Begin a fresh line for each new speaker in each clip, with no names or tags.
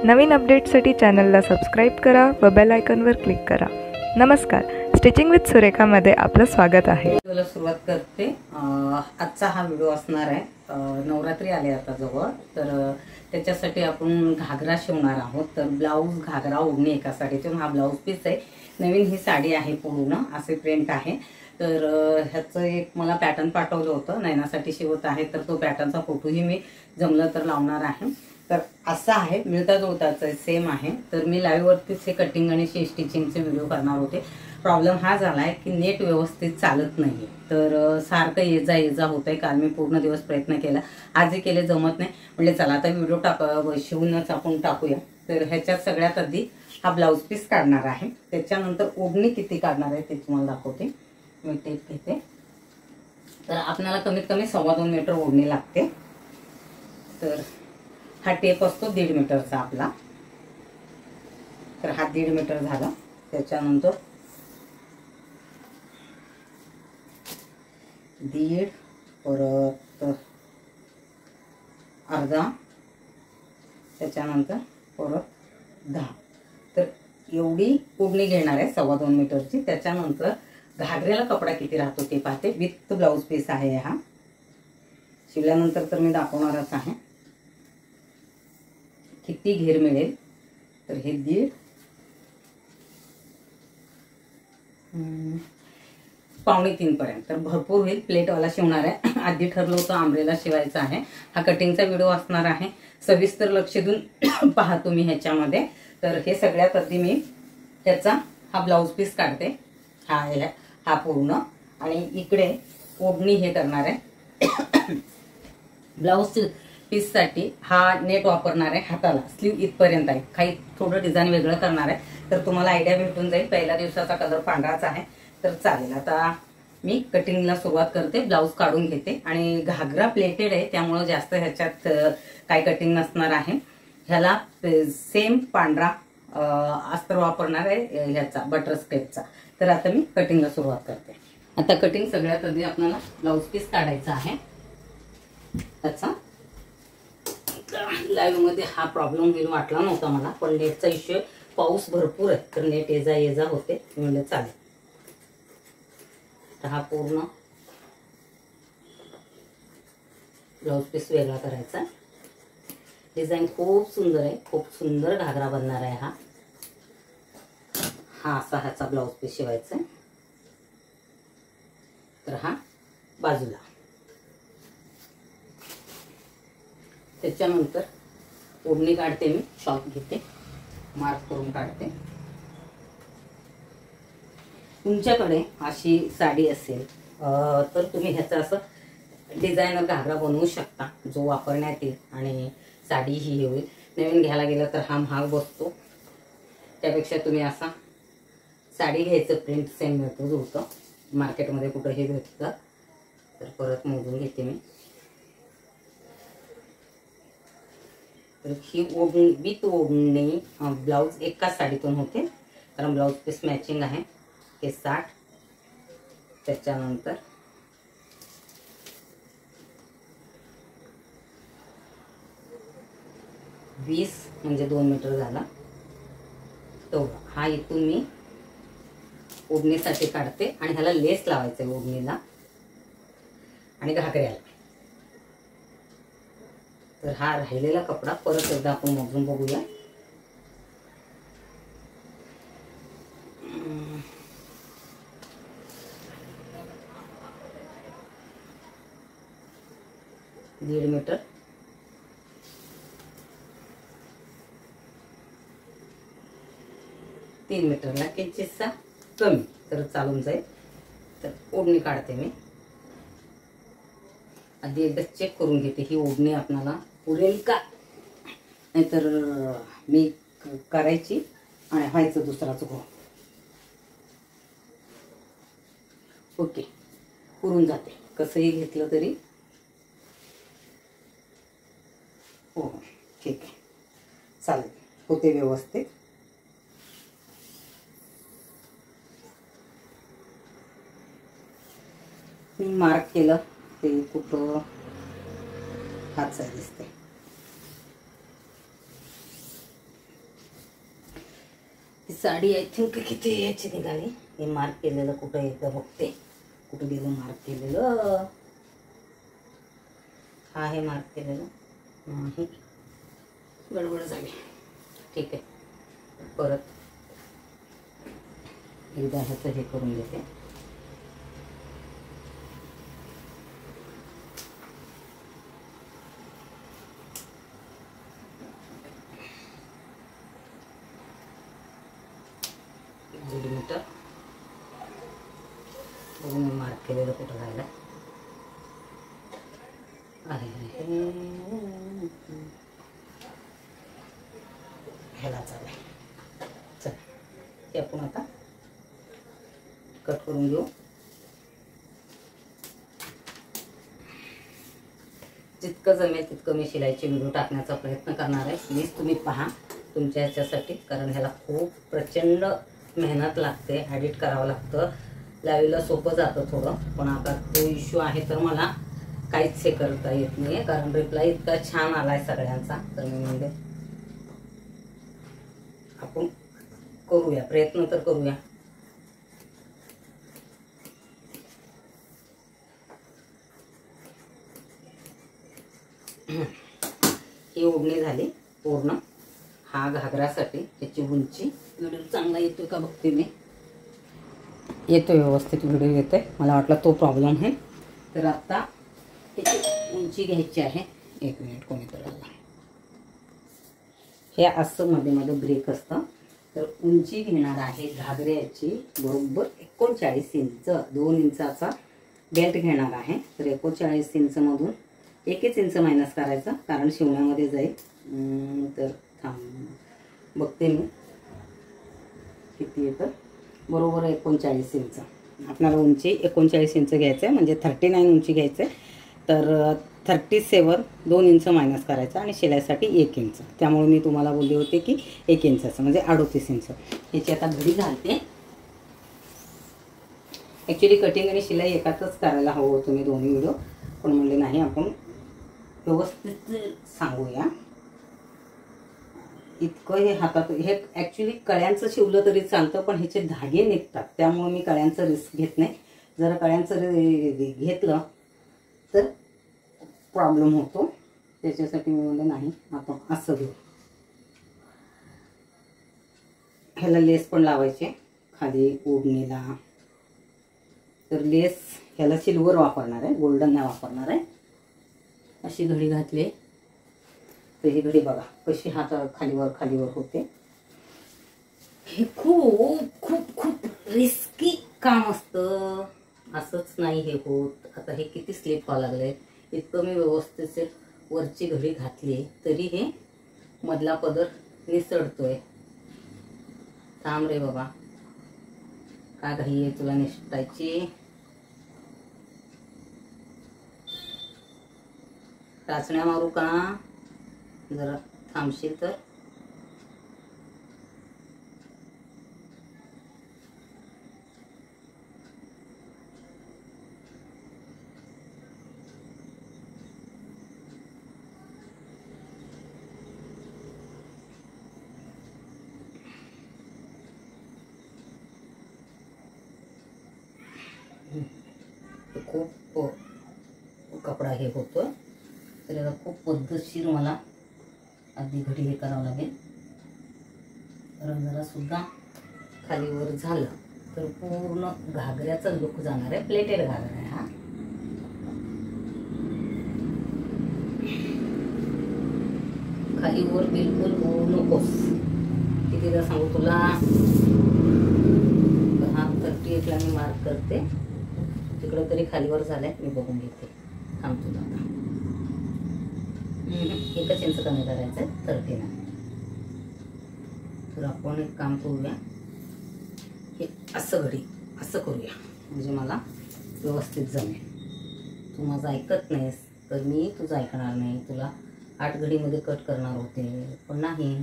नवीन अपडेट्ससाठी चॅनलला सबस्क्राईब करा व बेल आयकॉनवर क्लिक करा। नमस्कार, स्टिचिंग विथ सुरेखामध्ये आपलं स्वागत आहे।
व्हिडिओला सुरुवात करते। आजचा हा व्हिडिओ असणार आहे, नवरात्री आले आता जवळ, तर त्याच्यासाठी आपण घागरा शिवणार आहोत। तर ब्लाऊज, घागरा, ओढणी एका साडीतून हा ब्लाऊज पीस आहे। नवीन ही साडी आहे, पूर्ण असे प्रिंट आहे। तर ह्याचं एक मला पॅटर्न पाठवलं होतं, नयनासाठी शिवत आहे, तर तो पॅटर्नचा फोटोही मी जमलं तर लावणार आहे। तर असं आहे, मिळता जुळताच सेम आहे। तर मी लाईव्ह वरतीच हे कटिंग आणि स्टिचिंगचे व्हिडिओ करणार होते। प्रॉब्लेम हा झालाय की नेट व्यवस्थित चालत नाही, तर सारखं ये जा होतंय। काल मी पूर्ण दिवस प्रयत्न केला, आजही केले, जमत नाही। म्हणजे चला आता व्हिडिओ शिवूनच आपण टाकूया। तर ह्याच्यात सगळ्यात आधी हा ब्लाऊज पीस काढणार आहे, त्याच्यानंतर ओढणी किती काढणार आहे ते तुम्हाला दाखवते। मी टेप घेते। तर आपल्याला कमीत कमी 2.25 मीटर ओढणी लागते। तर हा टेप असतो 1.5 मीटरचा आपला। तर हा 1.5 मीटर झाला। त्याच्यानंतर 1.5 परत अर्धा, त्याच्यानंतर परत 10। तर एवढी ओढणी घेणार आहे 2.25 मीटरची। त्याच्यानंतर घागऱ्याला कपडा किती राहतो ते पाहते। विथ ब्लाऊज पीस आहे हा, शिवल्यानंतर तर मी दाखवणारच आहे किती घेर मिळेल। तर हे 1.5 पावणे 3 पर्यंत, तर भरपूर होईल। प्लेटवाला शिवणार आहे, आधी ठरलं होतं आंब्रेला शिवायचा आहे। हा कटिंगचा व्हिडिओ असणार आहे, सविस्तर लक्ष देऊन पहा तुम्ही ह्याच्यामध्ये। तर हे सगळ्यात आधी मी त्याचा हा ब्लाऊज पीस काढते, हा पूर्ण, आणि इकडे ओढणी हे करणार आहे। ब्लाऊज पीस साठी हा नेट वापरणार आहे हाताला, स्लीव इथपर्यंत आहे। काही थोडं डिझाईन वेगळं करणार आहे, तर तुम्हाला आयडिया भेटून जाईल। पहिल्या दिवसाचा कलर पांढराच आहे, तर चालेल। आता मी कटिंगला सुरुवात करते, ब्लाऊज काढून घेते। आणि घागरा प्लेटेड आहे, त्यामुळे जास्त ह्याच्यात काही कटिंग नसणार आहे। ह्याला सेम पांढरा अस्तर वापरणार आहे, ह्याचा बटरस्कॉचचा। तर आता मी कटिंगला सुरुवात करते। आता कटिंग सगळ्यात आधी आपल्याला ब्लाऊज पीस काढायचा आहे त्याचा। लाईव्ह मध्ये हा प्रॉब्लेम होईल वाटला नव्हता मला, पण नेटचा इश्यू, पाऊस भरपूर आहे, तर नेट ये जा होते, म्हणजे चालेल। तर हा पूर्ण ब्लाऊज पीस वेगळा करायचा। डिझाईन खूप सुंदर आहे, खूप सुंदर घागरा बनणार आहे हा। असा ह्याचा ब्लाऊज पीस शिवायचा। तर हा बाजूला, त्याच्यानंतर ओढणी काढते मी, शॉर्ट घेते, मार्क करून काढते। तुमच्याकडे अशी साडी असेल तर तुम्ही ह्याचा असं डिझायनर घागरा बनवू शकता, जो वापरण्यात येईल आणि साडी ही होईल। नवीन घ्यायला गेलं तर हा महाग बसतो, त्यापेक्षा तुम्ही असा साडी घ्यायचं, प्रिंट सेम मिळतो, जुळतं मार्केटमध्ये कुठंही भेटतं। तर परत मोजून घेते मी। तर ही ओढणी, विथ ओढणी ब्लाऊज एकाच साडीतून होते, कारण ब्लाऊज पीस मॅचिंग आहे। हे 60, त्याच्यानंतर 20 म्हणजे 2 मीटर झाला। तो हा इथून मी ओढणीसाठी काढते, आणि ह्याला लेस लावायचं आहे ओढणीला आणि घागऱ्याला। तर हा राहिलेला कपडा परत एकदा आपण मोजून बघूया। दीड मीटर, 3 मीटरला किंचितसा कमी, तर चालून जाईल। तर ओढणी काढते मी, आधी एकदा चेक करून घेते ही ओढणी आपल्याला पुरेल का, नाहीतर मी करायची आणि व्हायचं दुसरा चुकून। ओके, पुरून जाते, कसंही घेतलं तरी। हो ठीक आहे, चालेल, होते व्यवस्थित। मी मार्क केलं ते कुठं हात दिसते। ती साडी आय थिंक किती याची निघाली. हे मार्क केलेलं कुठं येतं बघते. कुठं गेलं मार्क केलेलं. हा हे मार्क केलेलं नाही. गडबड झाली. ठीक आहे, परत एकदा ह्याचं हे करून घेते. मिलीमीटर बघून मी मार्क केलेलं कुठं राहिलं आहे. ह्याला चालेल. चल ते आपण आता कट करून घेऊ. जितकं जमेल तितकं मी शिलाईचे व्हिडिओ टाकण्याचा प्रयत्न करणार आहे. प्लीज तुम्ही पहा तुमच्या ह्याच्यासाठी, कारण ह्याला खूप प्रचंड मेहनत लागते. एडिट करावं लागतं. लाईव्हला सोपं जातं थोडं, पण आता तो इश्यू आहे तर मला काहीच हे करता येत नाही, कारण रिप्लाय इतका छान आलाय सगळ्यांचा. तर मी म्हणजे आपण करूया, प्रयत्न तर करूया. ही ओढणी झाली पूर्ण. हा घागरासाठी त्याची उंची. व्हिडिओ चांगला येतोय का बघते मी. येतोय व्यवस्थित व्हिडिओ येतोय. मला वाटलं तो प्रॉब्लेम आहे. तर आता त्याची उंची घ्यायची आहे. एक मिनिट कोणीतरी आला. हे असं मध्ये मध्ये ब्रेक असतं. तर उंची घेणार आहे घागऱ्याची बरोबर 39 इंच. 2 इंचाचा बेल्ट घेणार आहे. तर 39 इंचमधून 1 इंच मायनस करायचं, कारण शिवण्यामध्ये जाईल. तर थांब बघते मी किती येतं. बरोबर 39 इंच. आपल्याला उंची 39 इंच घ्यायचं आहे, म्हणजे 39 उंची घ्यायचं आहे. तर 37 2 इंच मायनस करायचं आणि शिलाईसाठी 1 इंच. त्यामुळे मी तुम्हाला बोलले होते की 1 इंचाचं म्हणजे 38 इंच. ह्याची आता घडी घालते. ॲक्च्युली कटिंग आणि शिलाई एकातच करायला हवं होतं मी दोन्ही व्हिडिओ, पण म्हणले नाही आपण व्यवस्थित सांगूया. इतकं हे हातात हे ॲक्च्युली कळ्यांचं शिवलं तरी चालतं, पण ह्याचे धागे निघतात. त्यामुळे मी कळ्यांचं रिस्क घेत नाही. जर कळ्यांचं घेतलं तर प्रॉब्लेम होतो. त्याच्यासाठी मी म्हणलं नाही आपण असं घेऊ. ह्याला लेस पण लावायचे खाली ओढणीला. तर लेस ह्याला सिल्वर वापरणार आहे, गोल्डन नाही वापरणार आहे. अशी घडी घातली. तर ही घडी बघा कशी हात खालीवर होते. हे खूप खूप खूप रिस्की काम असतं. असंच नाही हे होत. आता हे किती स्लिप व्हायला लागले. इतकं मी व्यवस्थित वरची घडी घातली तरी हे मधला पदर निसळतोय. थांब रे बाबा, का घाई आहे तुला निसटायची. टाचण्या मारू का, जरा थांबशील तर. खूप कपडा हे होतो, तर याला खूप पद्धतशीर मला आधी घडी हे करावं लागेल. कारण जरा सुद्धा खालीवर झालं तर पूर्ण घागऱ्याचा लुक जाणार आहे. प्लेटेड घागरा आहे हा. खालीवर बिलकुल होऊ नकोस. कितीदा सांगू तुला. हा 38ला मी मार्क करते. तिकडं तरी खालीवर झालंय, मी बघून घेते. थांबतो आता. 1 इंच कमी करायचं आहे 39. तर आपण एक काम करूया, हे असं घडी असं करूया म्हणजे मला व्यवस्थित जमेल. तू माझं ऐकत नाहीस तर मी तुझं ऐकणार नाही. तुला 8 घडीमध्ये कट करणार होते पण नाही.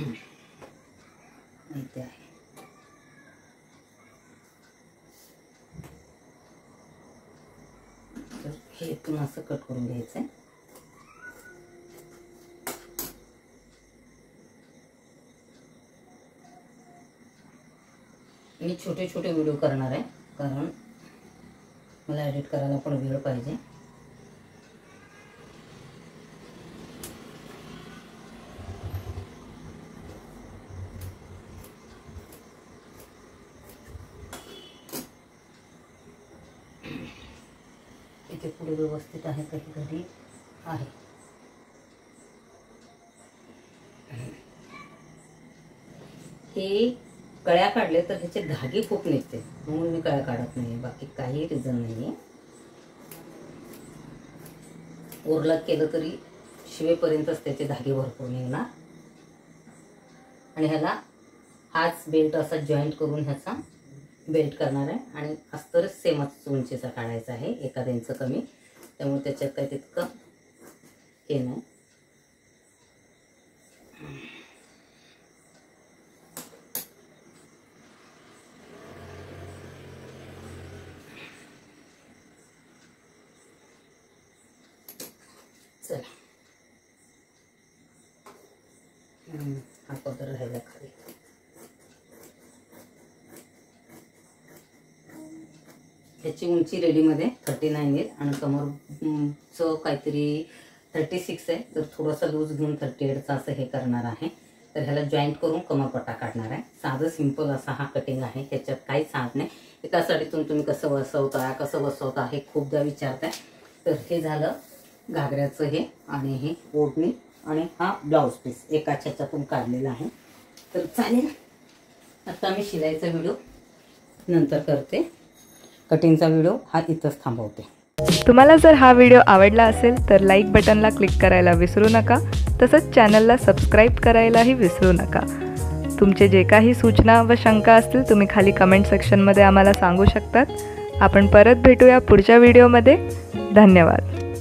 इथे आहे. तर हे इथून असं कट करून घ्यायचं आहे. मी छोटे छोटे व्हिडिओ करणार आहे कारण मला एडिट करायला पण वेळ पाहिजे. इथे पुढे व्यवस्थित आहे, काही घडी आहे. हे कळ्या काढले तर ह्याचे धागे खूप निघते म्हणून मी कळ्या काढत नाही, बाकी काही रिझन नाही आहे. ओरला केलं तरी शिवेपर्यंतच त्याचे धागे भरपूर निघणार. आणि ह्याला हाच बेल्ट असा जॉईंट करून ह्याचा बेल्ट करणार आहे. आणि अस्तर सेमच उंचीचा काढायचा आहे, 1 इंच कमी, त्यामुळे त्याच्यात काही तितकं हे नाही. चला, हा पदर राहिला खाली. ह्याची उंची रेडीमध्ये 39 येईल आणि कमरचं काहीतरी 36 आहे. तर थोडंसं लूज घेऊन 38चा असं हे करणार आहे. तर ह्याला जॉईंट करून कमरपट्टा काढणार आहे. साधं सिंपल असा हा कटिंग आहे, ह्याच्यात काहीच साध नाही. एका साडीतून तुम्ही कसं बसवता हे खूपदा विचारताय. तर हे झालं घागऱ्याचं हे, आणि हे ओढणी, आणि हा ब्लाऊज पीस एकाच ह्याच्यातून काढलेला आहे. तर चालेल, आता मी शिलाईचा व्हिडिओ नंतर करते. कटिंगचा व्हिडिओ हा इथंच थांबवते.
तुम्हाला जर हा व्हिडिओ आवडला असेल तर लाईक बटनला क्लिक करायला विसरू नका. तसंच चॅनलला सबस्क्राईब करायलाही विसरू नका. तुमचे जे काही सूचना व शंका असतील तुम्ही खाली कमेंट सेक्शनमध्ये आम्हाला सांगू शकतात. आपण परत भेटूया पुढच्या व्हिडिओमध्ये. धन्यवाद.